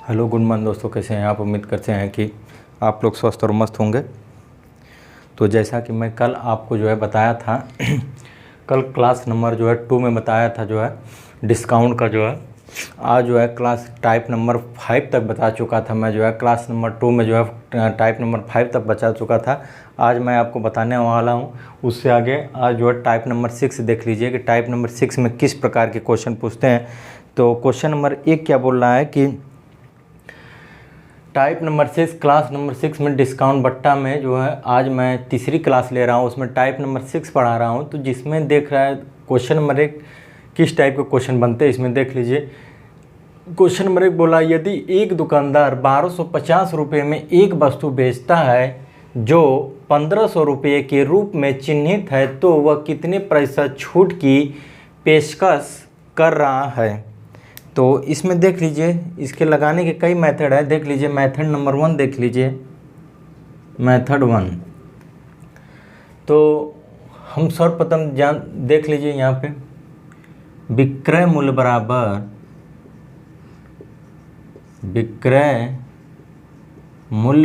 Hello good morning दोस्तों, कैसे हैं आप। उम्मीद करते हैं कि आप लोग स्वस्थ और मस्त होंगे। तो जैसा कि मैं कल आपको बताया था कल क्लास नंबर 2 में बताया था डिस्काउंट का आज क्लास टाइप नंबर 5 तक बता चुका था। मैं क्लास नंबर 2 में टाइप नंबर 5 तक बता चुका था। आज मैं आपको बताने वाला हूं उससे आगे। आज टाइप नंबर 6 देख लीजिए कि टाइप नंबर 6 में किस प्रकार के क्वेश्चन पूछते हैं। तो क्वेश्चन नंबर 1 क्या बोल रहा है कि टाइप नंबर 6 क्लास नंबर 6 में डिस्काउंट बट्टा में आज मैं तीसरी क्लास ले रहा हूँ, उसमें टाइप नंबर 6 पढ़ा रहा हूँ। तो जिसमें देख रहा है क्वेश्चन नंबर 1 किस टाइप के क्वेश्चन बनते हैं इसमें देख लीजिए। क्वेश्चन नंबर 1 बोला, यदि एक दुकानदार 1250 रुपये में एक वस्तु बेचता है जो 1500 रुपये के रूप में चिन्हित है तो वह कितने प्रतिशत छूट की पेशकश कर रहा है। तो इसमें देख लीजिए, इसके लगाने के कई मेथड है। देख लीजिए मेथड नंबर 1 देख लीजिए, मेथड 1। तो हम सर्वप्रथम देख लीजिए यहाँ पे विक्रय मूल्य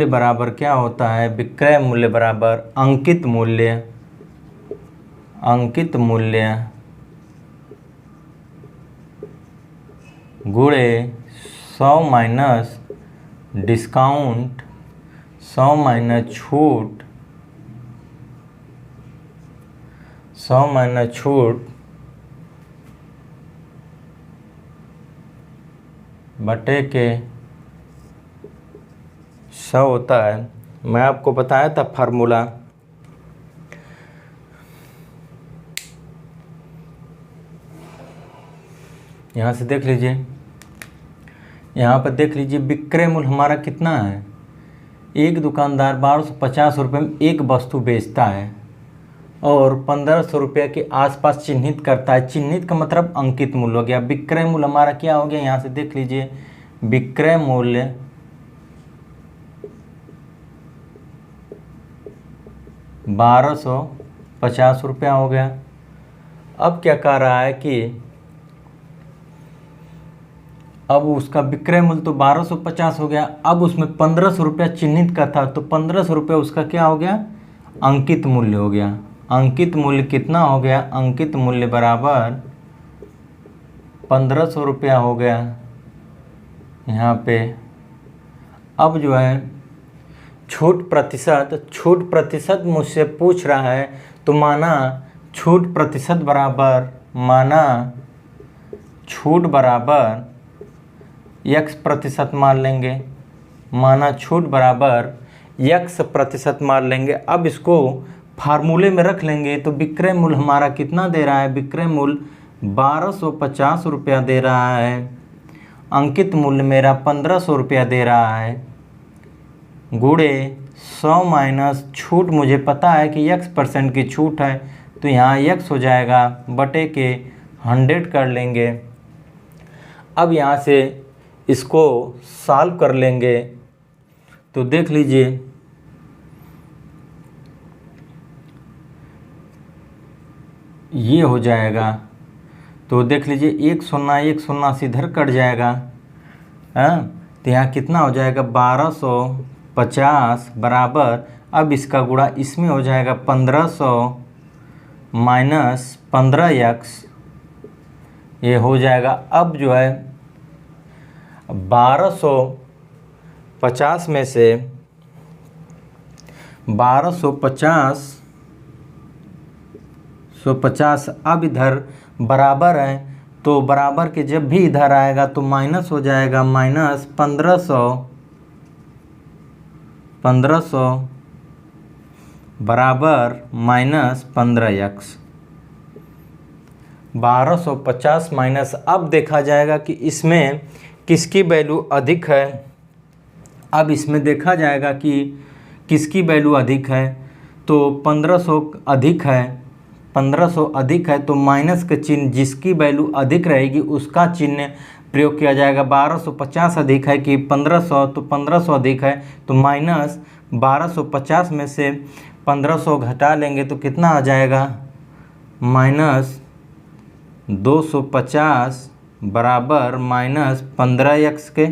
बराबर क्या होता है। विक्रय मूल्य बराबर अंकित मूल्य गुणे 100 माइनस डिस्काउंट 100 माइनस छूट बटे के 100 होता है। मैं आपको बताया था फार्मूला। यहाँ से देख लीजिए, यहाँ पर देख लीजिए विक्रय मूल्य हमारा कितना है। एक दुकानदार 1250 रुपये में एक वस्तु बेचता है और 1500 रुपये के आसपास चिन्हित करता है। चिन्हित का मतलब अंकित मूल्य हो गया। विक्रय मूल्य हमारा क्या हो गया, यहाँ से देख लीजिए विक्रय मूल्य 1250 रुपया हो गया। अब क्या कह रहा है कि अब उसका विक्रय मूल्य तो 1250 हो गया, अब उसमें 1500 रुपया चिन्हित का था तो 1500 रुपया उसका क्या हो गया, अंकित मूल्य हो गया। अंकित मूल्य कितना हो गया, अंकित मूल्य बराबर 1500 रुपया हो गया यहाँ पे। अब छूट प्रतिशत मुझसे पूछ रहा है तो माना छूट बराबर x प्रतिशत मान लेंगे। माना छूट बराबर x प्रतिशत मान लेंगे। अब इसको फार्मूले में रख लेंगे तो विक्रय मूल्य हमारा कितना दे रहा है, विक्रय मूल्य 1250 रुपया दे रहा है। अंकित मूल्य मेरा 1500 रुपया दे रहा है गुणे 100 माइनस छूट मुझे पता है कि x% की छूट है तो यहाँ x हो जाएगा बटे के 100 कर लेंगे। अब यहाँ से इसको सॉल्व कर लेंगे तो देख लीजिए ये हो जाएगा। तो देख लीजिए 1 0 से इधर कट जाएगा। तो यहाँ कितना हो जाएगा 1250 बराबर, अब इसका गुणा इसमें हो जाएगा 1500 माइनस 15x, ये हो जाएगा। अब 1250 में से 1250 अब इधर बराबर है तो बराबर के जब भी इधर आएगा तो माइनस हो जाएगा। माइनस 1500 बराबर माइनस 15x। 1250 माइनस, अब देखा जाएगा कि इसमें किसकी वैल्यू अधिक है। अब इसमें देखा जाएगा कि किसकी वैल्यू अधिक है तो 1500 अधिक है। 1500 अधिक है तो माइनस का चिन्ह जिसकी वैल्यू अधिक रहेगी उसका चिन्ह प्रयोग किया जाएगा। 1250 अधिक है कि 1500 तो 1500 अधिक है तो माइनस 1250 में से 1500 घटा लेंगे तो कितना आ जाएगा, माइनस 250 बराबर माइनस 15x के।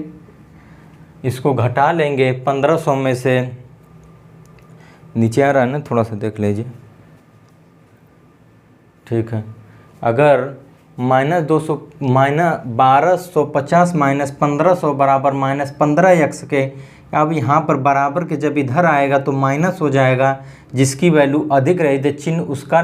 इसको घटा लेंगे 1500 में से, नीचे आ रहा है ना, थोड़ा सा देख लीजिए, ठीक है। अगर -200 -1250 -1500 बराबर -15x के, अब यहाँ पर बराबर के जब इधर आएगा तो माइनस हो जाएगा, जिसकी वैल्यू अधिक रही तो चिन्ह उसका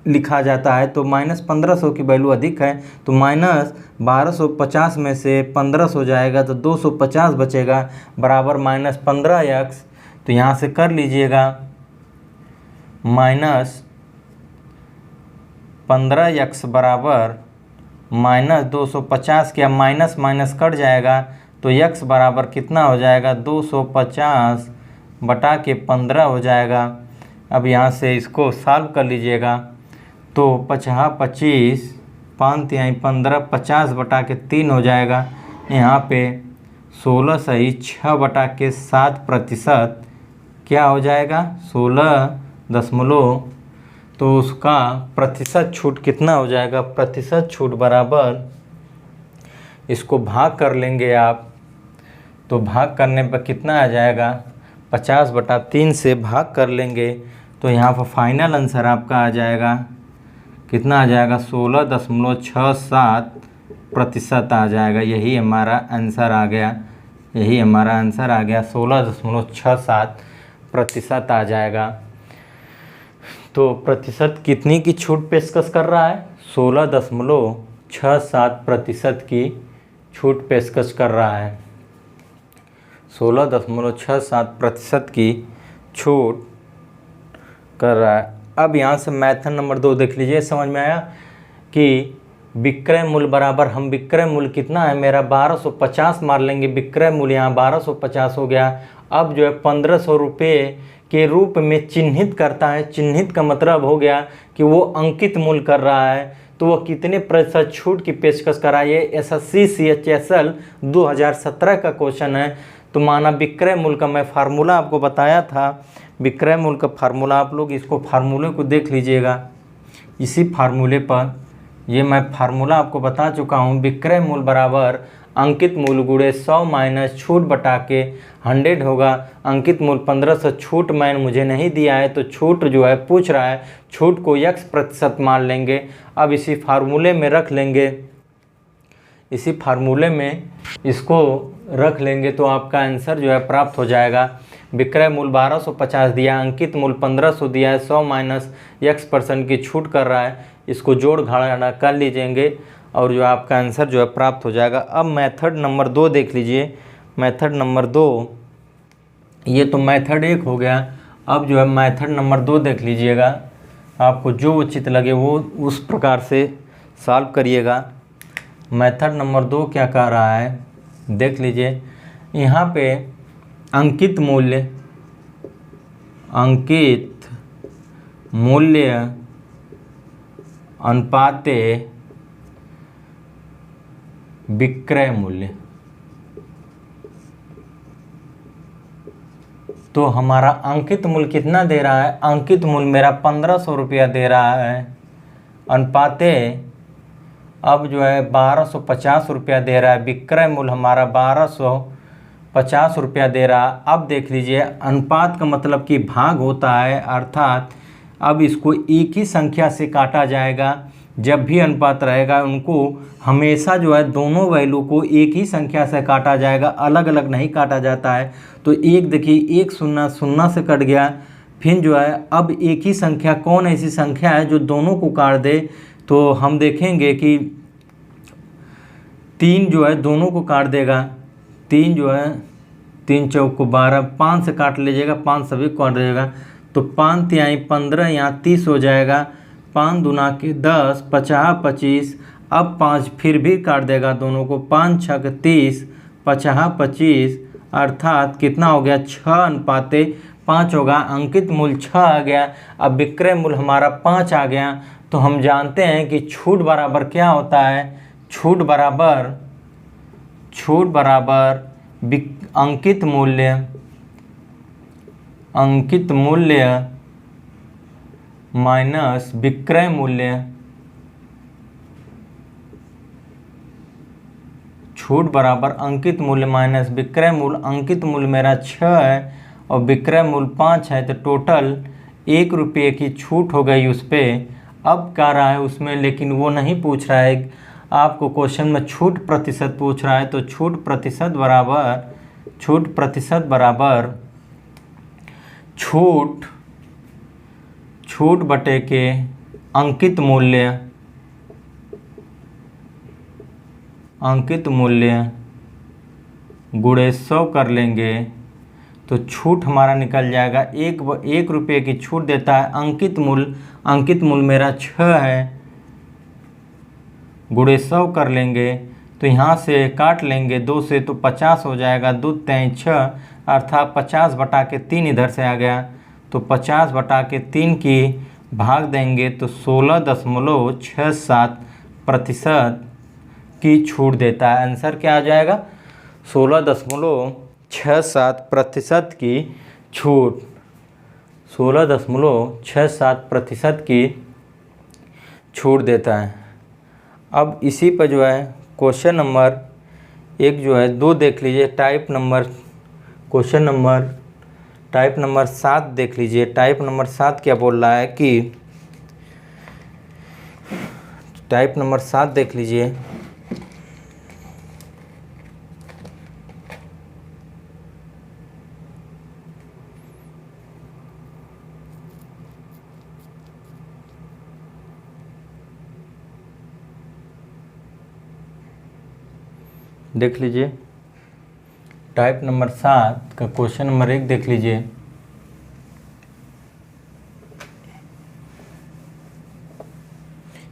लिखा जाता है। तो -1500 की वैल्यू अधिक है तो -1250 में से 1500 जाएगा तो 250 बचेगा बराबर -15x। तो यहाँ से कर लीजिएगा -15x बराबर -250 किया, माइनस माइनस कट जाएगा तो x बराबर कितना हो जाएगा 250 बटा के 15 हो जाएगा। अब यहाँ से इसको सॉल्व कर लीजिएगा तो 55 5 तिहाई 15 50 बटा के 3 हो जाएगा। यहाँ पे 16 सही 6 बटा के 7% क्या हो जाएगा 16 तो उसका प्रतिशत छूट कितना हो जाएगा, प्रतिशत छूट बराबर, इसको भाग कर लेंगे आप तो भाग करने पर कितना आ जाएगा 50/3 से भाग कर लेंगे तो यहाँ पर फाइनल आंसर आपका आ जाएगा कितना आ जाएगा 16.67% आ जाएगा। यही हमारा आंसर आ गया, यही हमारा आंसर आ गया 16.67% आ जाएगा। तो प्रतिशत कितनी की छूट पेशकश कर रहा है 16.67% की छूट पेशकश कर रहा है, 16.67% की छूट कर रहा है। अब यहाँ से मेथड नंबर 2 देख लीजिए। समझ में आया कि विक्रय मूल्य बराबर, हम विक्रय मूल्य कितना है मेरा 1250 मार लेंगे, विक्रय मूल्य यहाँ 1250 हो गया। अब जो है 1500 रुपये के रूप में चिन्हित करता है, चिन्हित का मतलब हो गया कि वो अंकित मूल्य कर रहा है, तो वो कितने प्रतिशत छूट की पेशकश करा। ये SSC CHSL 2017 का क्वेश्चन है। तो माना विक्रय मूल्य का मैं फार्मूला आपको बताया था, विक्रय मूल्य का फार्मूला आप लोग इसको फार्मूले को देख लीजिएगा। इसी फार्मूले पर ये मैं फार्मूला आपको बता चुका हूँ, विक्रय मूल्य बराबर अंकित मूल्य गुणे 100 माइनस छूट बटा के 100 होगा। अंकित मूल्य 1500, छूट मैंने मुझे नहीं दिया है तो छूट जो है पूछ रहा है, छूट को x% मान लेंगे। अब इसी फार्मूले में रख लेंगे, इसी फार्मूले में इसको रख लेंगे तो आपका आंसर जो है प्राप्त हो जाएगा। विक्रय मूल्य 1250 दिया, अंकित मूल्य 1500 दिया है, 100 माइनस x% की छूट कर रहा है, इसको जोड़ घाड़ा कर लीजिएंगे और जो आपका आंसर जो है प्राप्त हो जाएगा। अब मेथड नंबर 2 देख लीजिए। मेथड नंबर 2, ये तो मेथड 1 हो गया। अब जो है मेथड नंबर 2 देख लीजिएगा, आपको जो उचित लगे वो उस प्रकार से सॉल्व करिएगा। मेथड नंबर 2 क्या कह रहा है देख लीजिए। यहाँ पे अंकित मूल्य अनुपाते विक्रय मूल्य, तो हमारा अंकित मूल्य कितना दे रहा है, अंकित मूल्य मेरा 1500 रुपया दे रहा है, अनुपाते अब जो है 1250 रुपया दे रहा है, विक्रय मूल्य हमारा 1250 रुपया दे रहा है। अब देख लीजिए अनुपात का मतलब कि भाग होता है, अर्थात अब इसको एक ही संख्या से काटा जाएगा। जब भी अनुपात रहेगा उनको हमेशा जो है दोनों वैल्यू को एक ही संख्या से काटा जाएगा, अलग अलग नहीं काटा जाता है। तो एक देखिए 1 0 0 से कट गया, फिर जो है अब एक ही संख्या, कौन ऐसी संख्या है जो दोनों को काट दे, तो हम देखेंगे कि 3 जो है दोनों को काट देगा। 3 जो है 3 चौक को 12, 5 से काट लीजिएगा, 5 सभी को काट देगा तो 5 तिहाई 15, यहाँ 30 हो जाएगा। 5 दूना के 10, 50 25, अब 5 फिर भी काट देगा दोनों को, 5 6 30, 50 25, अर्थात कितना हो गया 6:5 होगा। अंकित मूल्य 6 आ गया। अब विक्रय मूल्य हमारा 5 आ गया। तो हम जानते हैं कि छूट बराबर क्या होता है, छूट बराबर अंकित मूल्य माइनस विक्रय मूल्य छूट बराबर अंकित मूल्य माइनस विक्रय मूल्य। अंकित मूल्य मेरा 6 है और विक्रय मूल्य 5 है, तो टोटल 1 रुपये की छूट हो गई उस पर। अब क्या रहा है उसमें, लेकिन वो नहीं पूछ रहा है आपको, क्वेश्चन में छूट प्रतिशत पूछ रहा है। तो छूट प्रतिशत बराबर छूट बटे के अंकित मूल्य गुणे 100 कर लेंगे तो छूट हमारा निकल जाएगा। 1 रुपये की छूट देता है। अंकित मूल्य मेरा 6 है, गुणे 100 कर लेंगे तो यहाँ से काट लेंगे 2 से, तो 50 हो जाएगा। 2 3 6 अर्थात 50 बटा के 3 इधर से आ गया, तो 50 बटा के 3 की भाग देंगे तो 16.67% की छूट देता है। आंसर क्या आ जाएगा, 16.67% की छूट, 16.67% की छूट देता है। अब इसी पर जो है क्वेश्चन नंबर 1 जो है 2 देख लीजिए। टाइप नंबर 7 देख लीजिए। टाइप नंबर 7 क्या बोल रहा है कि टाइप नंबर 7 देख लीजिए। देख लीजिए टाइप नंबर 7 का क्वेश्चन नंबर 1 देख लीजिए।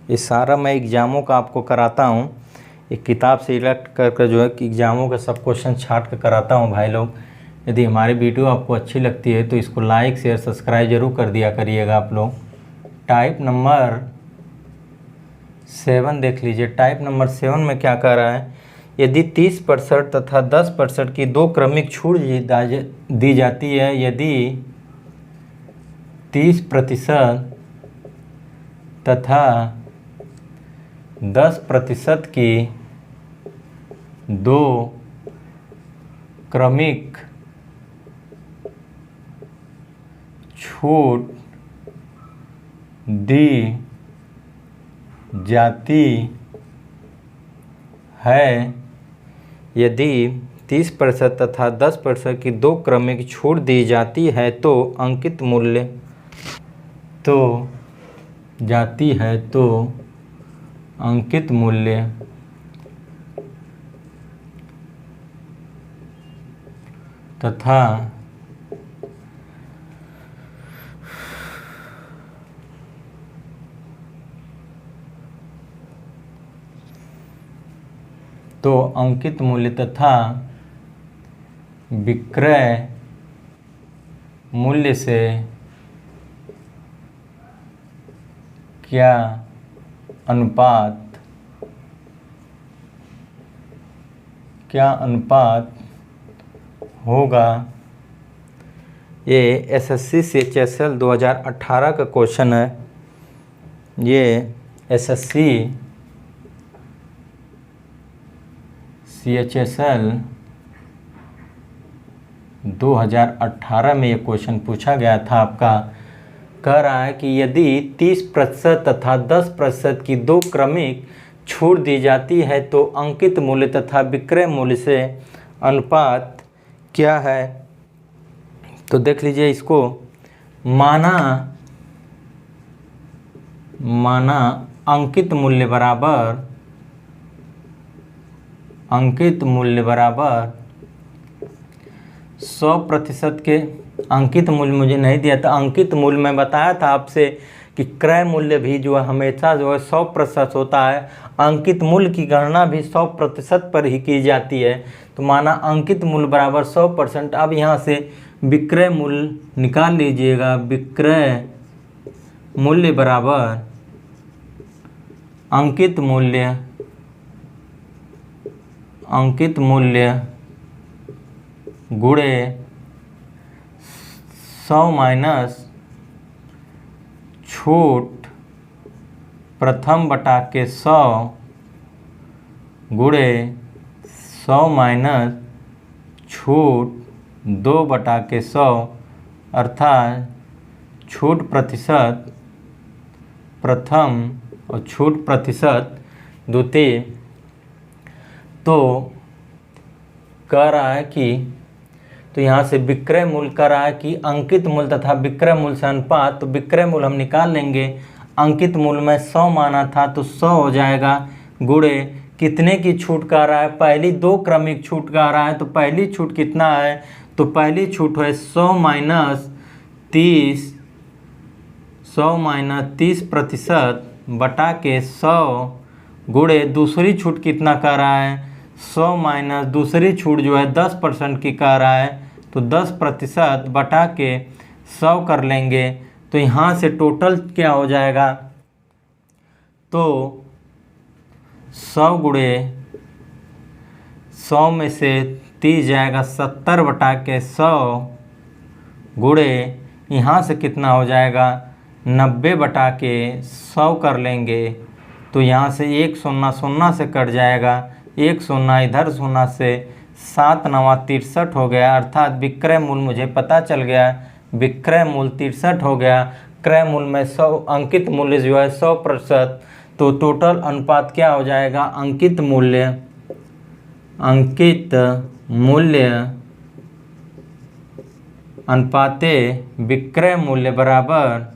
ये सारा मैं एग्ज़ामों का आपको कराता हूँ, एक किताब से सिलेक्ट कर जो है कि एग्ज़ामों का सब क्वेश्चन छांट कर कराता हूँ भाई लोग। यदि हमारी वीडियो आपको अच्छी लगती है तो इसको लाइक शेयर सब्सक्राइब जरूर कर दिया करिएगा आप लोग। टाइप नंबर 7 देख लीजिए। टाइप नंबर 7 में क्या कह रहा है, यदि 30% तथा 10% की 2 क्रमिक छूट दी जाती है, यदि 30% तथा 10% की 2 क्रमिक छूट दी जाती है, यदि 30% तथा 10% की 2 क्रमिक छूट दी जाती है तो अंकित मूल्य तथा अंकित मूल्य तथा विक्रय मूल्य से क्या अनुपात होगा। ये एसएससी CHSL 2018 का क्वेश्चन है। ये एसएससी CHSL 2018 में ये क्वेश्चन पूछा गया था आपका। कह रहा है कि यदि 30% तथा 10% की 2 क्रमिक छूट दी जाती है तो अंकित मूल्य तथा विक्रय मूल्य से अनुपात क्या है। तो देख लीजिए इसको, माना अंकित मूल्य बराबर 100% के, अंकित मूल्य मुझे नहीं दिया था। अंकित मूल्य मैं बताया था आपसे कि क्रय मूल्य भी जो है हमेशा जो है 100% होता है। अंकित मूल्य की गणना भी 100% पर ही की जाती है। तो माना अंकित मूल्य बराबर 100%। अब यहाँ से विक्रय मूल्य निकाल लीजिएगा। विक्रय मूल्य बराबर अंकित मूल्य गुणे 100 माइनस छूट प्रथम बटा के 100 गुणे 100 माइनस छूट 2/100 अर्थात छूट प्रतिशत प्रथम और छूट प्रतिशत द्वितीय। तो कह रहा है कि तो यहाँ से विक्रय मूल्य कह रहा है कि अंकित मूल्य तथा विक्रय मूल्य से अनुपात। तो विक्रय मूल्य हम निकाल लेंगे, अंकित मूल्य में 100 माना था तो 100 हो जाएगा, गुणे कितने की छूट कह रहा है, पहली 2 क्रमिक छूट कह रहा है। तो पहली छूट कितना है, तो पहली छूट है 100 माइनस 30% बटा के 100 गुणे दूसरी छूट कितना कह रहा है, 100 माइनस दूसरी छूट जो है 10% की कह रहा है। तो 10% बटा के 100 कर लेंगे। तो यहाँ से टोटल क्या हो जाएगा, तो 100 गुणे 100 में से 30 जाएगा, 70 बटा के 100 गुणे यहाँ से कितना हो जाएगा, 90 बटा के 100 कर लेंगे। तो यहाँ से 1 शून्य शून्य से कट जाएगा, 1 शून्य इधर शून्य से 7 9 63 हो गया। अर्थात विक्रय मूल्य मुझे पता चल गया, विक्रय मूल्य 63 हो गया। क्रय मूल्य में 100, अंकित मूल्य जो है 100%। तो टोटल अनुपात क्या हो जाएगा, अंकित मूल्य अनुपाते विक्रय मूल्य बराबर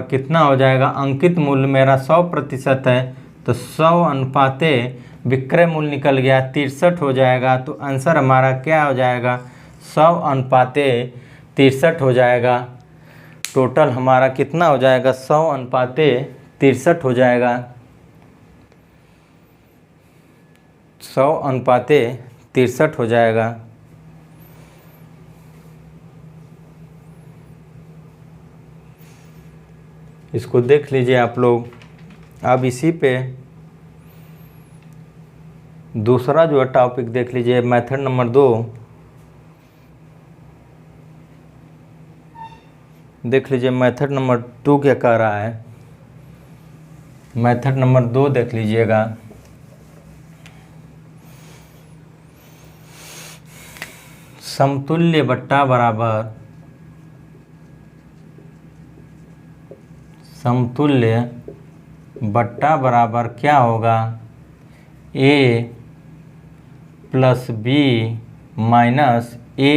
कितना हो जाएगा, अंकित मूल्य मेरा 100% है तो 100 अनुपाते विक्रय मूल्य निकल गया 63 हो जाएगा। तो आंसर हमारा क्या हो जाएगा, 100 अनुपाते 63 हो जाएगा। टोटल हमारा कितना हो जाएगा, 100 अनुपाते 63 हो जाएगा, 100 अनुपाते 63 हो जाएगा। इसको देख लीजिए आप लोग। अब इसी पे दूसरा जो है टॉपिक देख लीजिए, मेथड नंबर 2 देख लीजिए। मेथड नंबर 2 क्या कह रहा है, मेथड नंबर 2 देख लीजिएगा। समतुल्य बट्टा बराबर समतुल्य बट्टा बराबर क्या होगा, A plus B minus A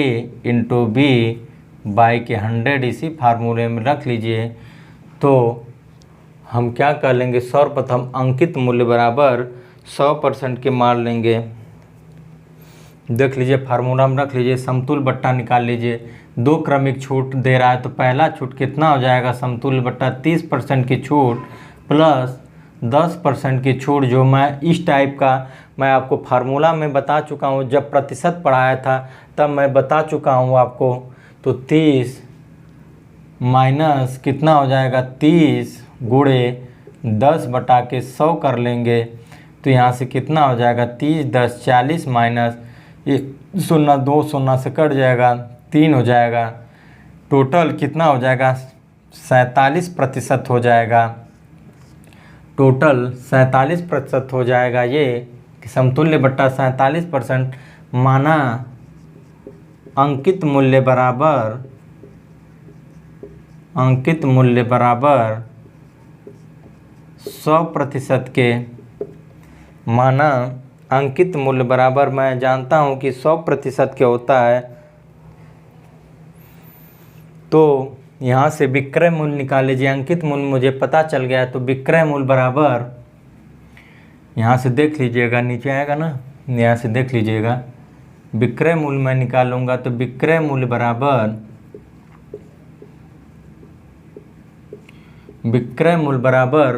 into B by के 100। इसी फार्मूले में रख लीजिए। तो हम क्या कर लेंगे, सर्वप्रथम अंकित मूल्य बराबर 100% के मान लेंगे। देख लीजिए फार्मूला में रख लीजिए, समतुल्य बट्टा निकाल लीजिए। 2 क्रमिक छूट दे रहा है तो पहला छूट कितना हो जाएगा, समतुल्य बट्टा 30% की छूट प्लस 10% की छूट। जो मैं इस टाइप का मैं आपको फार्मूला में बता चुका हूँ, जब प्रतिशत पढ़ाया था तब मैं बता चुका हूँ आपको। तो 30 माइनस कितना हो जाएगा, 30 गुणे 10 बटा के 100 कर लेंगे। तो यहाँ से कितना हो जाएगा, 30 10 40 माइनस 0 2 शून्य से कट जाएगा, 3 हो जाएगा। टोटल कितना हो जाएगा, 47% हो जाएगा। टोटल 47% हो जाएगा। ये समतुल्य बट्टा 47% माना अंकित मूल्य बराबर 100% के, माना अंकित मूल्य बराबर, मैं जानता हूँ कि 100% के होता है। तो यहाँ से विक्रय मूल्य निकाल लीजिए। अंकित मूल्य मुझे पता चल गया है तो विक्रय मूल्य बराबर, यहाँ से देख लीजिएगा नीचे आएगा ना, यहाँ से देख लीजिएगा। विक्रय मूल्य मैं निकालूंगा तो विक्रय मूल्य बराबर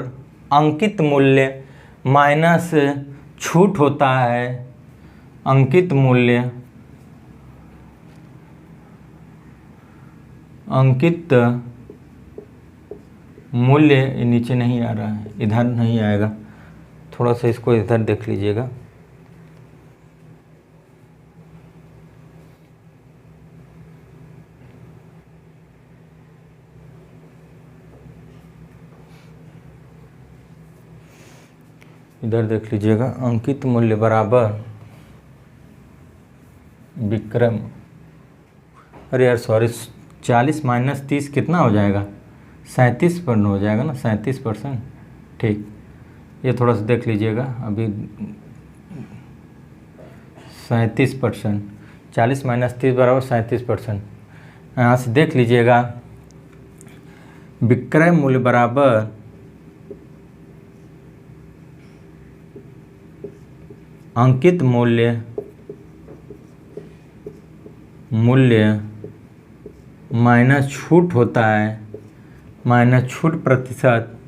अंकित मूल्य माइनस छूट होता है। अंकित मूल्य नीचे नहीं आ रहा है, इधर नहीं आएगा, थोड़ा सा इसको इधर देख लीजिएगा। इधर देख लीजिएगा, अंकित मूल्य बराबर विक्रय, अरे यार सॉरी, 40 माइनस 30 कितना हो जाएगा, 37% हो जाएगा ना, 37%। ठीक, ये थोड़ा सा देख लीजिएगा अभी, 37%, 40 माइनस 30 बराबर 37%। यहाँ से देख लीजिएगा, विक्रय मूल्य बराबर अंकित मूल्य माइनस छूट होता है, माइनस छूट प्रतिशत,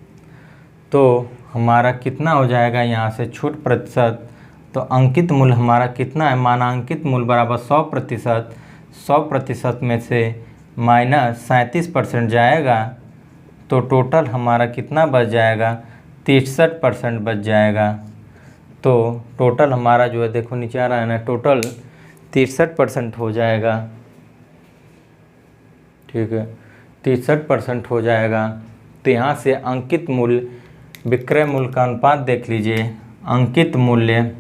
तो हमारा कितना हो जाएगा, यहाँ से छूट प्रतिशत, तो अंकित मूल्य हमारा कितना है, मानांकित मूल्य बराबर 100%, 100% में से माइनस 37% जाएगा, तो टोटल हमारा कितना बच जाएगा, 63% बच जाएगा। तो टोटल हमारा जो है देखो नीचे आ रहा है ना, टोटल 63% हो जाएगा। ठीक है, 63% हो जाएगा। तो यहाँ से अंकित मूल्य विक्रय मूल्य का अनुपात देख लीजिए, अंकित मूल्य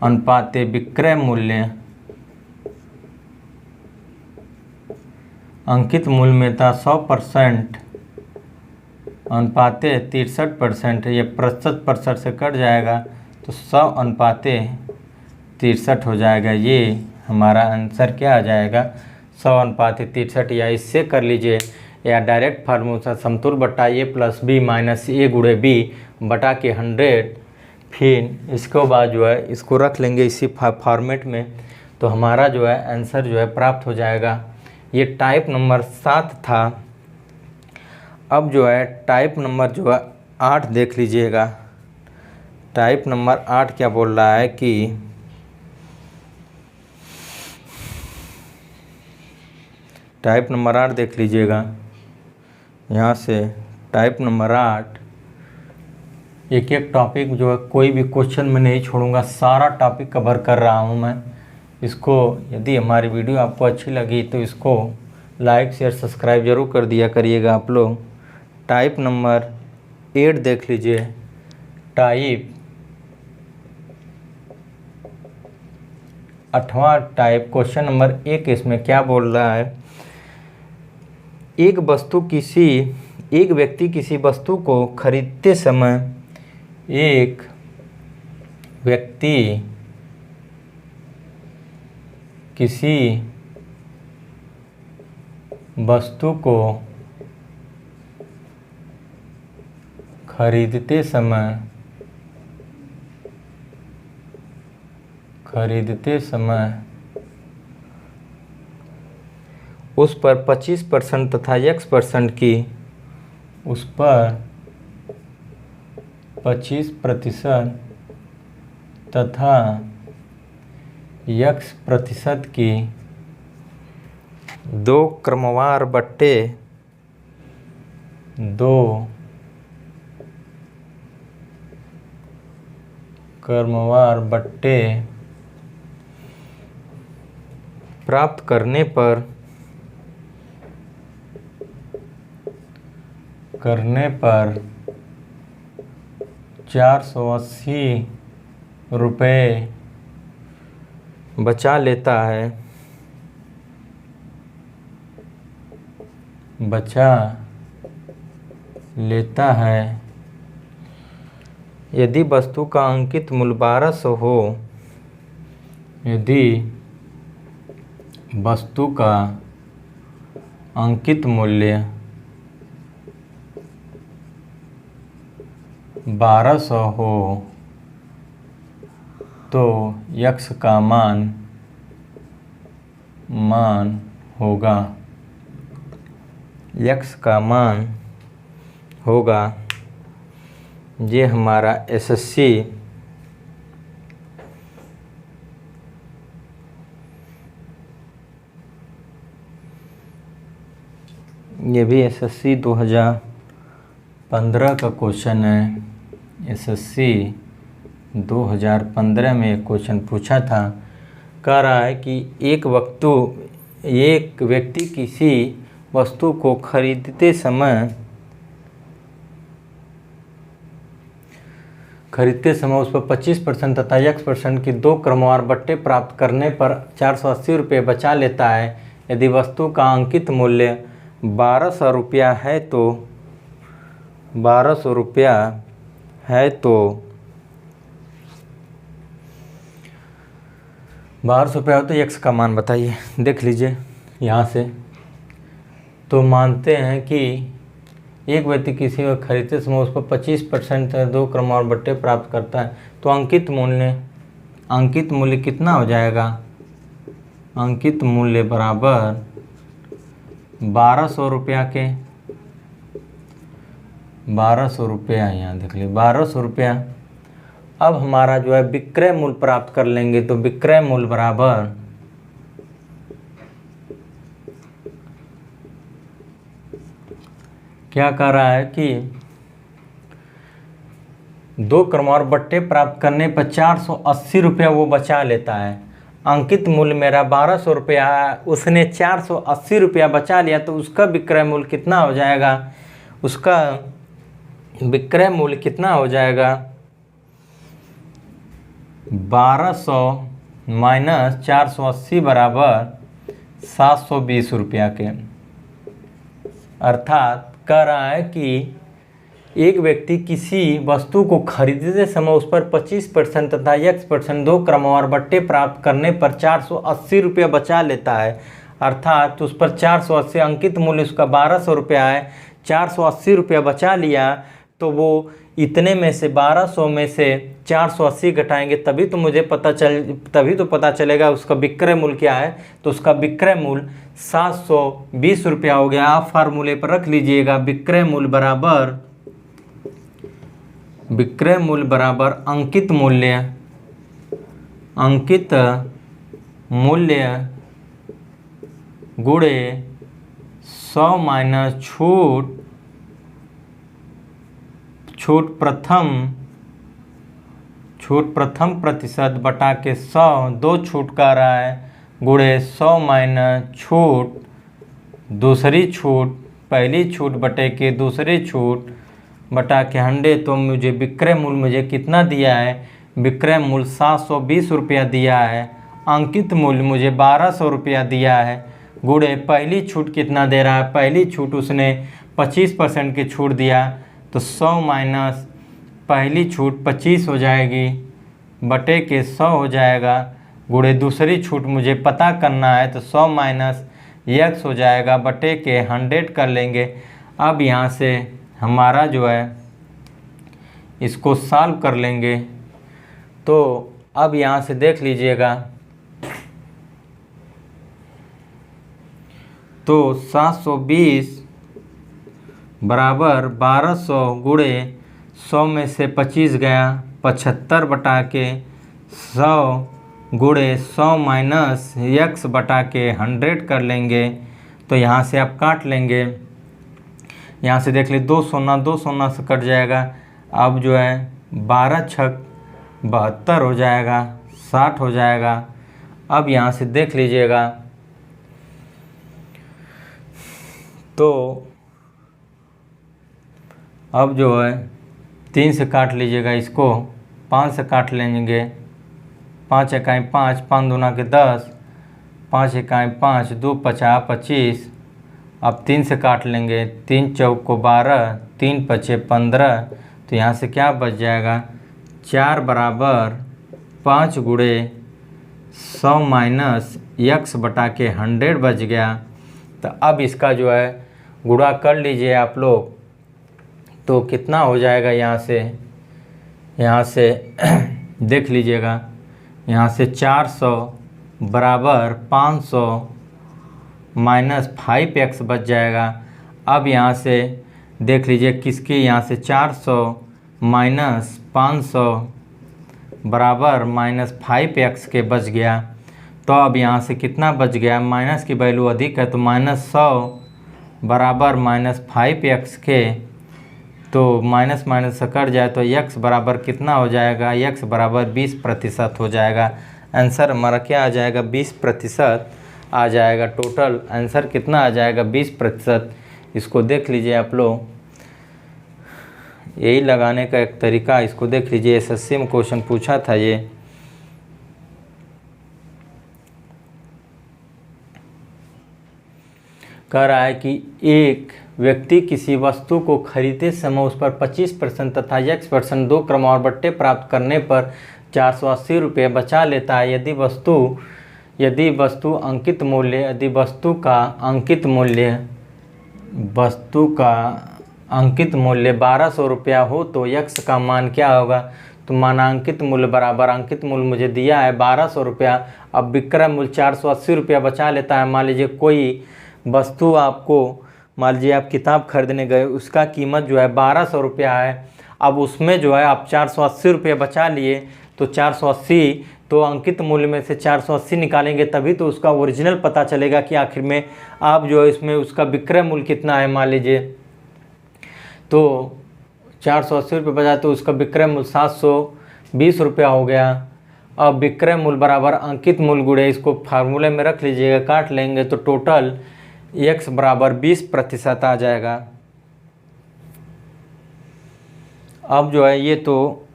अनुपात विक्रय मूल्य, अंकित मूल्य में था 100% अनुपात 63%, ये प्रतिशत से कट जाएगा तो 100 अनुपात 63 हो जाएगा। ये हमारा आंसर क्या आ जाएगा, 100 अनुपात 63। या इससे कर लीजिए, या डायरेक्ट फार्मूला समतुल बट्टा ए प्लस बी माइनस ए गुणे बी बटा के 100, फिर इसके बाद जो है इसको रख लेंगे इसी फॉर्मेट में, तो हमारा जो है आंसर जो है प्राप्त हो जाएगा। ये टाइप नंबर 7 था। अब जो है टाइप नंबर जो है 8 देख लीजिएगा। टाइप नंबर 8 क्या बोल रहा है कि टाइप नंबर 8 देख लीजिएगा, यहाँ से टाइप नंबर 8 एक एक टॉपिक जो है, कोई भी क्वेश्चन मैं नहीं छोड़ूंगा, सारा टॉपिक कवर कर रहा हूँ मैं। इसको यदि हमारी वीडियो आपको अच्छी लगी तो इसको लाइक शेयर सब्सक्राइब जरूर कर दिया करिएगा आप लोग। टाइप नंबर 8 देख लीजिए। टाइप 8वां टाइप क्वेश्चन नंबर 1 इसमें क्या बोल रहा है, एक व्यक्ति किसी वस्तु को खरीदते समय, एक व्यक्ति किसी वस्तु को खरीदते समय उस पर 25% तथा x% की, उस पर 25% तथा x% की दो क्रमवार बट्टे प्राप्त करने पर 480 रुपये बचा लेता है। यदि वस्तु का अंकित मूल्य 1200 हो, यदि वस्तु का अंकित मूल्य 1200 हो तो x का मान होगा, x का मान होगा, ये हमारा एसएससी ये भी एसएससी 2015 का क्वेश्चन है। एसएससी 2015 में एक क्वेश्चन पूछा था, कह रहा है कि एक व्यक्ति किसी वस्तु को खरीदते समय खरीदते समय उस पर 25% तथा x% की 2 क्रमवार बट्टे प्राप्त करने पर 480 रुपये बचा लेता है। यदि वस्तु का अंकित मूल्य 1200 रुपया है तो 1200 रुपया है तो 1200 रुपया हो तो x का मान बताइए। देख लीजिए यहाँ से, तो मानते हैं कि एक व्यक्ति किसी को खरीदते समय उस पर 25% 2 क्रमवार बट्टे प्राप्त करता है, तो अंकित मूल्य कितना हो जाएगा? अंकित मूल्य बराबर 1200 रुपया के 1200 रुपया, यहाँ देख लीजिए 1200 रुपया। अब हमारा जो है विक्रय मूल्य प्राप्त कर लेंगे, तो विक्रय मूल्य बराबर क्या कर रहा है कि 2 क्रमवार बट्टे प्राप्त करने पर 480 रुपया वो बचा लेता है। अंकित मूल्य मेरा 1200 रुपया है, उसने 480 रुपया बचा लिया, तो उसका विक्रय मूल्य कितना हो जाएगा? उसका विक्रय मूल्य कितना हो जाएगा? 1200 माइनस 480 बराबर 720 रुपया के। अर्थात कह रहा है कि एक व्यक्ति किसी वस्तु को खरीदते समय उस पर 25% तथा x% 2 क्रमवार बट्टे प्राप्त करने पर 480 रुपया बचा लेता है। अर्थात उस पर 480, अंकित मूल्य उसका 1200 रुपया है, 480 रुपया बचा लिया, तो वो इतने में से 1200 में से 480 घटाएंगे, तभी तो पता चलेगा उसका विक्रय मूल्य क्या है। तो उसका विक्रय मूल्य 720 रुपया हो गया। आप फार्मूले पर रख लीजिएगा, विक्रय मूल्य बराबर अंकित मूल्य गुणे 100 माइनस छूट प्रथम प्रतिशत बटा के 100, 2 छूट का रहा है, गुणे 100 माइनस छूट दूसरी छूट, पहली छूट बटे के दूसरी छूट बटा के 100। तो मुझे विक्रय मूल्य मुझे कितना दिया है? विक्रय मूल्य 720 रुपया दिया है। अंकित मूल्य मुझे 1200 रुपया दिया है, गुणे पहली छूट कितना दे रहा है? पहली छूट उसने 25% की छूट दिया, तो 100 माइनस पहली छूट 25 हो जाएगी, बटे के 100 हो जाएगा, गुणे दूसरी छूट मुझे पता करना है, तो 100 माइनस x हो जाएगा, बटे के 100 कर लेंगे। अब यहाँ से हमारा जो है इसको सॉल्व कर लेंगे, तो अब यहाँ से देख लीजिएगा, तो 720 बराबर 1200 गुणे 100 में से 25 गया, 75 बटा के 100 गुणे 100 माइनस x बटा के 100 कर लेंगे। तो यहाँ से आप काट लेंगे, यहाँ से देख लीजिए 2 शून्य से कट जाएगा। अब जो है 12 छक 72 हो जाएगा, 60 हो जाएगा। अब यहाँ से देख लीजिएगा, तो अब जो है 3 से काट लीजिएगा, इसको 5 से काट लेंगे, 5 एकाई 5, 5 दूना के 10, 5 एकाई 5, 2 पचा 25। अब 3 से काट लेंगे, 3 चौक को 12, 3 पचे 15। तो यहाँ से क्या बच जाएगा? 4 बराबर 5 गुणे 100 माइनस x बटा के 100 बच गया। तो अब इसका जो है गुणा कर लीजिए आप लोग, तो कितना हो जाएगा? यहाँ से देख लीजिएगा, यहाँ से 400 बराबर 500 माइनस 5x बच जाएगा। अब यहाँ से देख लीजिए किसके, यहाँ से 400 माइनस 500 बराबर माइनस 5x के बच गया। तो अब यहाँ से कितना बच गया? माइनस की वैल्यू अधिक है, तो -100 बराबर माइनस 5x के, तो माइनस माइनस से कट जाए तो x बराबर कितना हो जाएगा? x बराबर 20% हो जाएगा। आंसर हमारा क्या आ जाएगा? 20% आ जाएगा। टोटल आंसर कितना आ जाएगा? 20%। इसको देख लीजिए आप लोग, यही लगाने का एक तरीका, इसको देख लीजिए, एसएससी में क्वेश्चन पूछा था ये। कह रहा है कि एक व्यक्ति किसी वस्तु को खरीदते समय उस पर 25% तथा x% 2 क्रमवार बट्टे प्राप्त करने पर 480 रुपये बचा लेता है। यदि वस्तु अंकित मूल्य यदि वस्तु का अंकित मूल्य 1200 रुपया हो तो x का मान क्या होगा? तो मानांकित मूल्य बराबर अंकित मूल्य मुझे दिया है 1200 रुपया। अब विक्रय मूल्य 480 रुपया बचा लेता है। मान लीजिए कोई वस्तु आपको, मान लीजिए आप किताब खरीदने गए, उसका कीमत जो है 1200 रुपया है। अब उसमें जो है आप 480 रुपये बचा लिए, तो 480 तो अंकित मूल्य में से 480 निकालेंगे तभी तो उसका ओरिजिनल पता चलेगा कि आखिर में आप जो है इसमें उसका विक्रय मूल्य कितना है। मान लीजिए तो 480 रुपये बचा तो उसका विक्रय मूल्य 720 रुपया हो गया। अब विक्रय मूल्य बराबर अंकित मूल्य गुणे, इसको फार्मूले में रख लीजिएगा, काट लेंगे तो टोटल x बराबर 20% आ जाएगा। अब जो है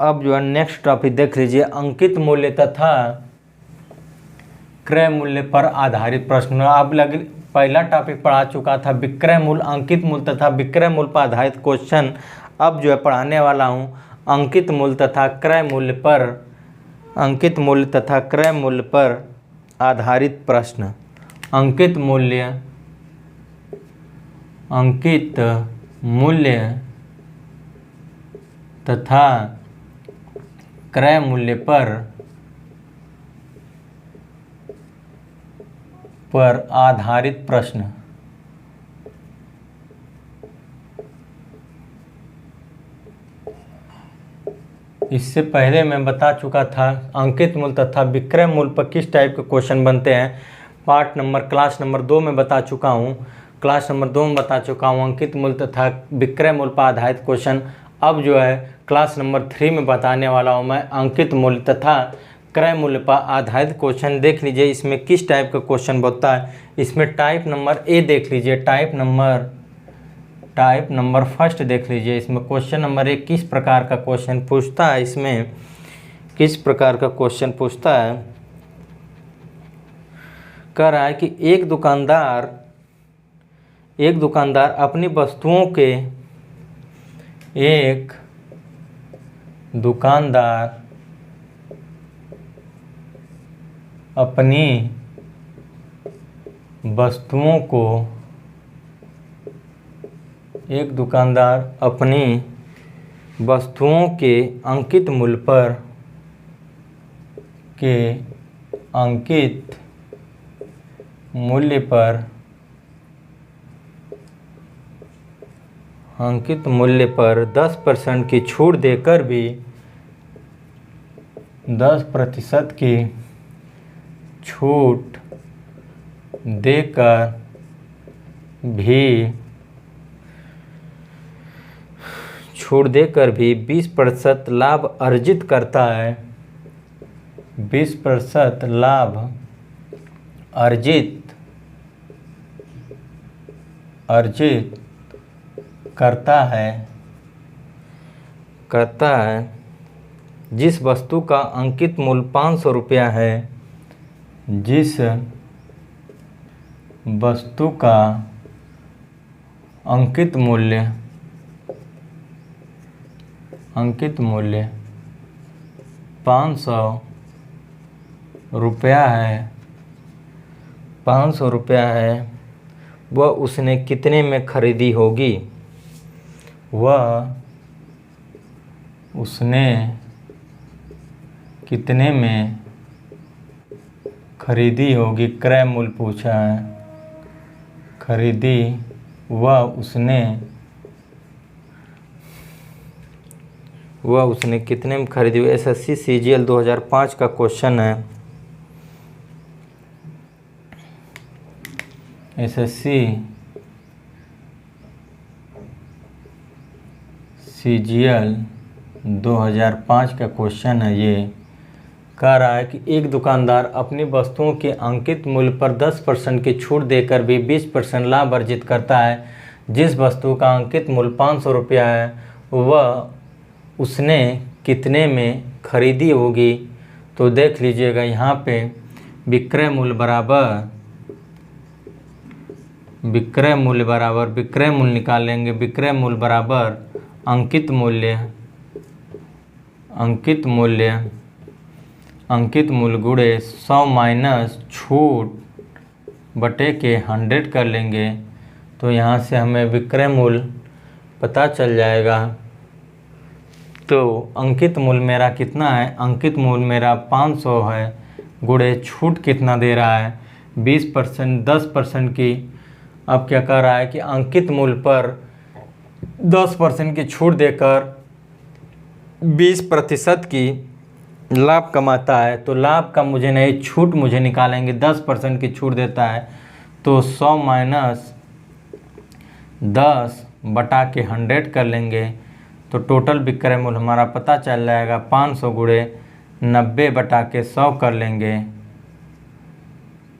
अब जो है नेक्स्ट टॉपिक देख लीजिए, अंकित मूल्य तथा क्रय मूल्य पर आधारित प्रश्न। अब पहला टॉपिक पढ़ा चुका था विक्रय मूल्य, अंकित मूल्य तथा विक्रय मूल्य पर आधारित क्वेश्चन। अब जो है पढ़ाने वाला हूँ अंकित मूल्य तथा क्रय मूल्य पर आधारित प्रश्न। अंकित मूल्य तथा क्रय मूल्य पर आधारित प्रश्न। इससे पहले मैं बता चुका था अंकित मूल्य तथा विक्रय मूल्य पर किस टाइप के क्वेश्चन बनते हैं। क्लास नंबर 2 में बता चुका हूँ। अंकित मूल्य तथा विक्रय मूल्य पर आधारित क्वेश्चन। अब जो है क्लास नंबर 3 में बताने वाला हूँ मैं अंकित मूल्य तथा क्रय मूल्य पर आधारित क्वेश्चन। देख लीजिए इसमें किस टाइप का क्वेश्चन बनता है। इसमें टाइप नंबर ए देख लीजिए, टाइप नंबर फर्स्ट देख लीजिए। इसमें क्वेश्चन नंबर 1 किस प्रकार का क्वेश्चन पूछता है। इसमें किस प्रकार का क्वेश्चन पूछता है, कह रहा है कि एक दुकानदार अपनी वस्तुओं के अंकित मूल्य पर 10% की छूट देकर भी 10% की छूट देकर भी 20% लाभ अर्जित करता है। 20% लाभ अर्जित करता है। जिस वस्तु का अंकित मूल्य 500 रुपया है, जिस वस्तु का अंकित मूल्य 500 रुपया है, वह उसने कितने में खरीदी होगी? क्रय मूल्य पूछा है, वह उसने कितने में खरीदी। एसएससी सीजीएल 2005 का क्वेश्चन है। एसएससी सीजीएल 2005 का क्वेश्चन है। ये कह रहा है कि एक दुकानदार अपनी वस्तुओं के अंकित मूल्य पर 10% की छूट देकर भी 20% लाभ अर्जित करता है। जिस वस्तु का अंकित मूल्य 500 रुपया है, वह उसने कितने में खरीदी होगी। तो देख लीजिएगा यहाँ पे विक्रय मूल्य बराबर विक्रय मूल्य निकालेंगे। विक्रय मूल्य बराबर अंकित मूल्य गुणे 100 माइनस छूट बटे के 100 कर लेंगे। तो यहाँ से हमें विक्रय मूल्य पता चल जाएगा। तो अंकित मूल्य मेरा कितना है, अंकित मूल्य मेरा 500 है, गुणे छूट कितना दे रहा है 20%, 10% की। अब क्या कर रहा है कि अंकित मूल्य पर 10% की छूट देकर 20% की लाभ कमाता है। तो लाभ का मुझे नहीं, छूट मुझे निकालेंगे। 10% की छूट देता है तो 100 माइनस 10 बटा के 100 कर लेंगे। तो टोटल विक्रय मूल्य हमारा पता चल जाएगा 500 गुणे 90 बटा के 100 कर लेंगे।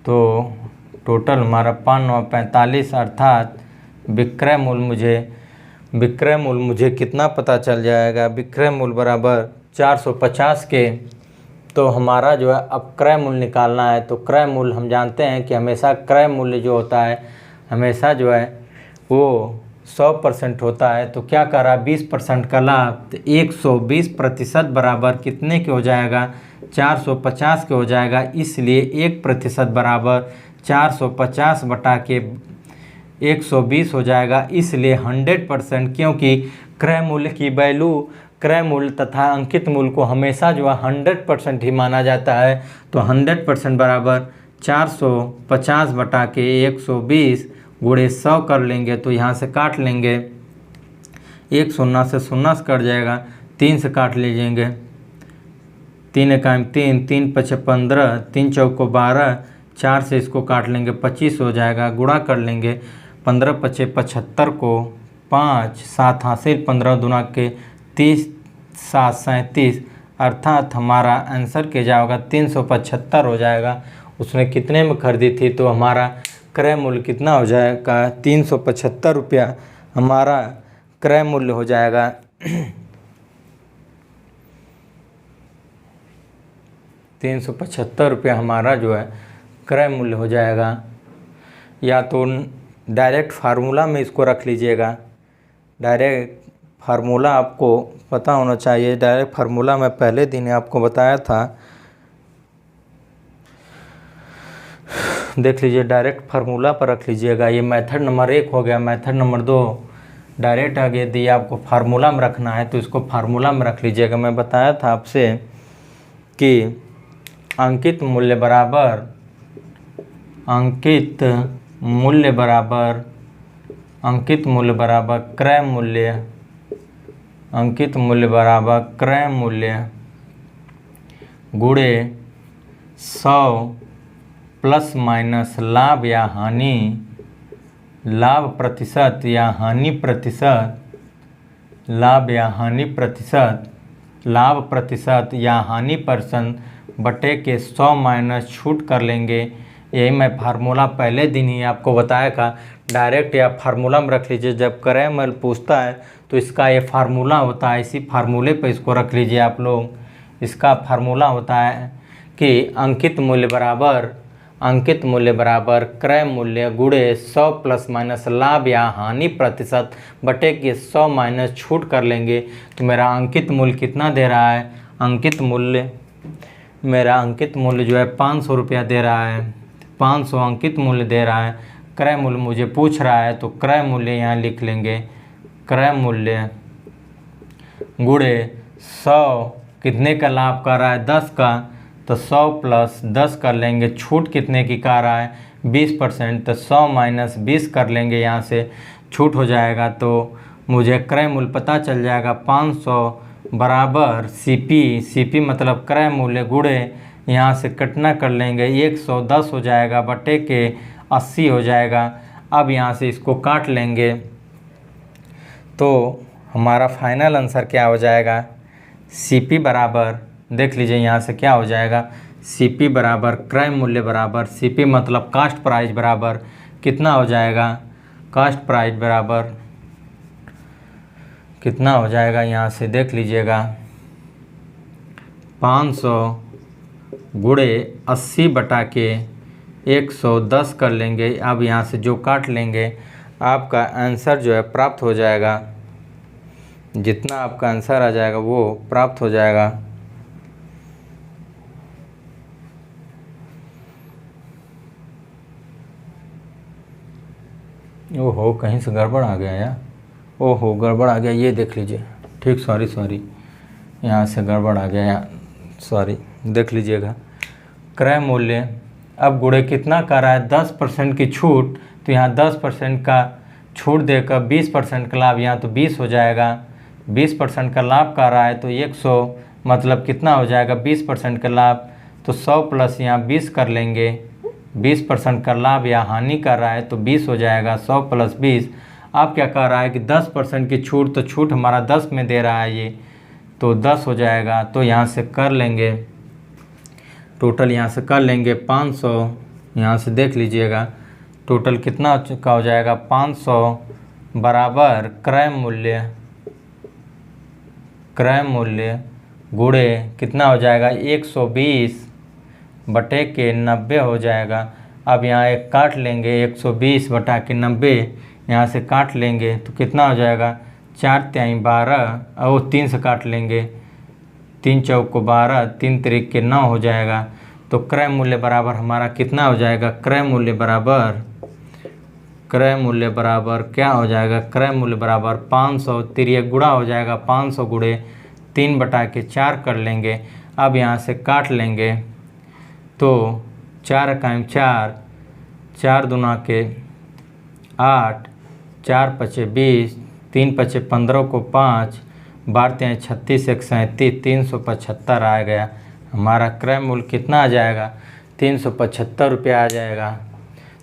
तो टोटल हमारा 5×9=45, अर्थात विक्रय मूल्य मुझे कितना पता चल जाएगा, विक्रय मूल्य बराबर 450 के। तो हमारा जो है अब क्रय मूल्य निकालना है। तो क्रय मूल्य हम जानते हैं कि हमेशा क्रय मूल्य जो होता है हमेशा जो है वो 100% होता है। तो क्या कर रहा, 20% का लाभ, तो 120% बराबर कितने के हो जाएगा, 450 के हो जाएगा। इसलिए 1% बराबर 450 बटा के 120 हो जाएगा। इसलिए 100%, क्योंकि क्रय मूल्य की वैल्यू, क्रय मूल्य तथा अंकित मूल्य को हमेशा जो है 100% ही माना जाता है। तो 100% बराबर 450 बटा के 120 गुणे 100 कर लेंगे। तो यहाँ से काट लेंगे, 1 शून्य से शून्य से कट जाएगा, 3 से काट लीजिएंगे, 3 एकाम 3, 3 पचे 15, 3 चौको 12, 4 से इसको काट लेंगे, 25 हो जाएगा। गुणा कर लेंगे, 15 पचे 75 को 5, 7 हासिल, 15 दूना के 30, 7 37, अर्थात हमारा आंसर क्या जाएगा 375 हो जाएगा। उसने कितने में खरीदी थी, तो हमारा क्रय मूल्य कितना हो जाएगा 375 रुपया हमारा क्रय मूल्य हो जाएगा। 375 रुपया हमारा जो है क्रय मूल्य हो जाएगा। या तो डायरेक्ट फार्मूला में इसको रख लीजिएगा। डायरेक्ट फार्मूला आपको पता होना चाहिए। डायरेक्ट फार्मूला मैं पहले दिन आपको बताया था, देख लीजिए। डायरेक्ट फार्मूला पर रख लीजिएगा। ये मेथड नंबर 1 हो गया। मेथड नंबर 2 डायरेक्ट आगे दिए, आपको फार्मूला में रखना है तो इसको फार्मूला में रख लीजिएगा। मैं बताया था आपसे कि अंकित मूल्य बराबर क्रय मूल्य गुणे 100 प्लस माइनस लाभ या हानि, लाभ प्रतिशत या हानि प्रतिशत, लाभ प्रतिशत या हानि % बटे के 100 माइनस छूट कर लेंगे। यही मैं फार्मूला पहले दिन ही आपको बताया था। डायरेक्ट या फार्मूला में रख लीजिए। जब क्रय मूल्य पूछता है तो इसका ये फार्मूला होता है, इसी फार्मूले पे इसको रख लीजिए आप लोग। इसका फार्मूला होता है कि अंकित मूल्य बराबर क्रय मूल्य गुणे 100 प्लस माइनस लाभ या हानि प्रतिशत बटे के 100 माइनस छूट कर लेंगे। तो मेरा अंकित मूल्य कितना दे रहा है, मेरा अंकित मूल्य जो है 500 रुपया दे रहा है। 500 अंकित मूल्य दे रहा है। क्रय मूल्य मुझे पूछ रहा है तो क्रय मूल्य यहाँ लिख लेंगे। क्रय मूल्य गुणे 100 कितने का लाभ कर रहा है, 10 का, तो 100 प्लस 10 कर लेंगे। छूट कितने की कर रहा है 20%, तो 100 माइनस 20 कर लेंगे। यहाँ से छूट हो जाएगा तो मुझे क्रय मूल्य पता चल जाएगा 500 बराबर CP मतलब क्रय मूल्य गुणे, यहाँ से कटना कर लेंगे, 110 हो जाएगा बटे के 80 हो जाएगा। अब यहाँ से इसको काट लेंगे तो हमारा फाइनल आंसर क्या हो जाएगा, CP बराबर, देख लीजिए यहाँ से क्या हो जाएगा, CP बराबर क्रय मूल्य बराबर CP मतलब कास्ट प्राइस बराबर कितना हो जाएगा, कास्ट प्राइस बराबर कितना हो जाएगा यहाँ से देख लीजिएगा, 500 गुणे 80 बटा के 110 कर लेंगे। अब यहाँ से जो काट लेंगे आपका आंसर जो है प्राप्त हो जाएगा। जितना आपका आंसर आ जाएगा वो प्राप्त हो जाएगा। ओहो, कहीं से गड़बड़ आ गया यार। ओहो, गड़बड़ आ गया, ये देख लीजिए। ठीक, सॉरी यहाँ से गड़बड़ आ गया यार, सॉरी। देख लीजिएगा, क्रय मूल्य अब गुणे कितना कर रहा है, 10% की छूट, तो यहाँ 10% का छूट देकर 20% का लाभ, यहाँ तो 20 हो जाएगा। 20% का लाभ कर रहा है तो 100, मतलब कितना हो जाएगा 20% का लाभ, तो 100 प्लस यहाँ 20 कर लेंगे। 20% का लाभ या हानि कर रहा है तो 20 हो जाएगा। 100 प्लस 20, अब क्या कर रहा है कि 10% की छूट, तो छूट हमारा 10 में दे रहा है ये, तो 10 हो जाएगा। तो यहाँ से कर लेंगे टोटल, यहाँ से कर लेंगे 500। यहाँ से देख लीजिएगा टोटल कितना का हो जाएगा, 500 बराबर क्रय मूल्य गुणे कितना हो जाएगा, 120 बटे के 90 हो जाएगा। अब यहाँ एक काट लेंगे, 120 बटा के 90 यहाँ से काट लेंगे तो कितना हो जाएगा, 4 तिहाई 12 और 3 से काट लेंगे, 3 चौको 12, 3 तिरिक के 9 हो जाएगा। तो क्रय मूल्य बराबर हमारा कितना हो जाएगा, क्रय मूल्य बराबर क्या हो जाएगा, क्रय मूल्य बराबर 500, तिरिक गुणा हो जाएगा 500 गुणे 3 बटा के 4 कर लेंगे। अब यहाँ से काट लेंगे तो 4 इकाई 4, 4 दूना के 8, 4 पचे 20, 3 पचे 15 को 5, 12 तिहाई 36, 1 37, 375 आ गया। हमारा क्रय मूल्य कितना आ जाएगा, 375 रुपया आ जाएगा।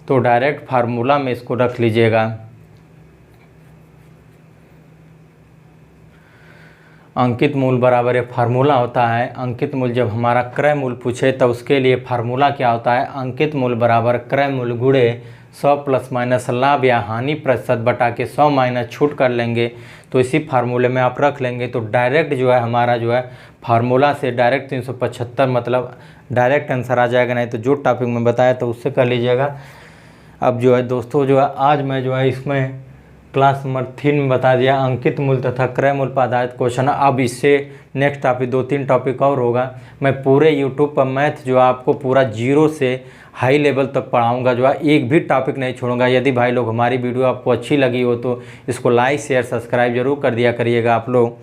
तो डायरेक्ट फार्मूला में इसको रख लीजिएगा। अंकित मूल्य बराबर ये फार्मूला होता है। अंकित मूल्य जब हमारा क्रय मूल्य पूछे तब उसके लिए फार्मूला क्या होता है, अंकित मूल्य बराबर क्रय मूल्य गुणे 100 प्लस माइनस लाभ या हानि प्रतिशत बटा के 100 माइनस छूट कर लेंगे। तो इसी फार्मूले में आप रख लेंगे तो डायरेक्ट जो है हमारा जो है फार्मूला से डायरेक्ट 375 मतलब डायरेक्ट आंसर आ जाएगा। नहीं तो जो टॉपिक में बताया तो उससे कर लीजिएगा। अब जो है दोस्तों जो है आज मैं जो है इसमें क्लास नंबर 3 में बता दिया अंकित मूल्य तथा क्रय मूल्य पर आधारित क्वेश्चन। अब इससे नेक्स्ट टॉपिक 2-3 टॉपिक और होगा। मैं पूरे यूट्यूब पर मैथ जो आपको पूरा 0 से हाई लेवल तक पढ़ाऊंगा, जो है एक भी टॉपिक नहीं छोड़ूंगा। यदि भाई लोग हमारी वीडियो आपको अच्छी लगी हो तो इसको लाइक शेयर सब्सक्राइब जरूर कर दिया करिएगा आप लोग।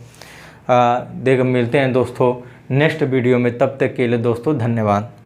मिलते हैं दोस्तों नेक्स्ट वीडियो में, तब तक के लिए दोस्तों धन्यवाद।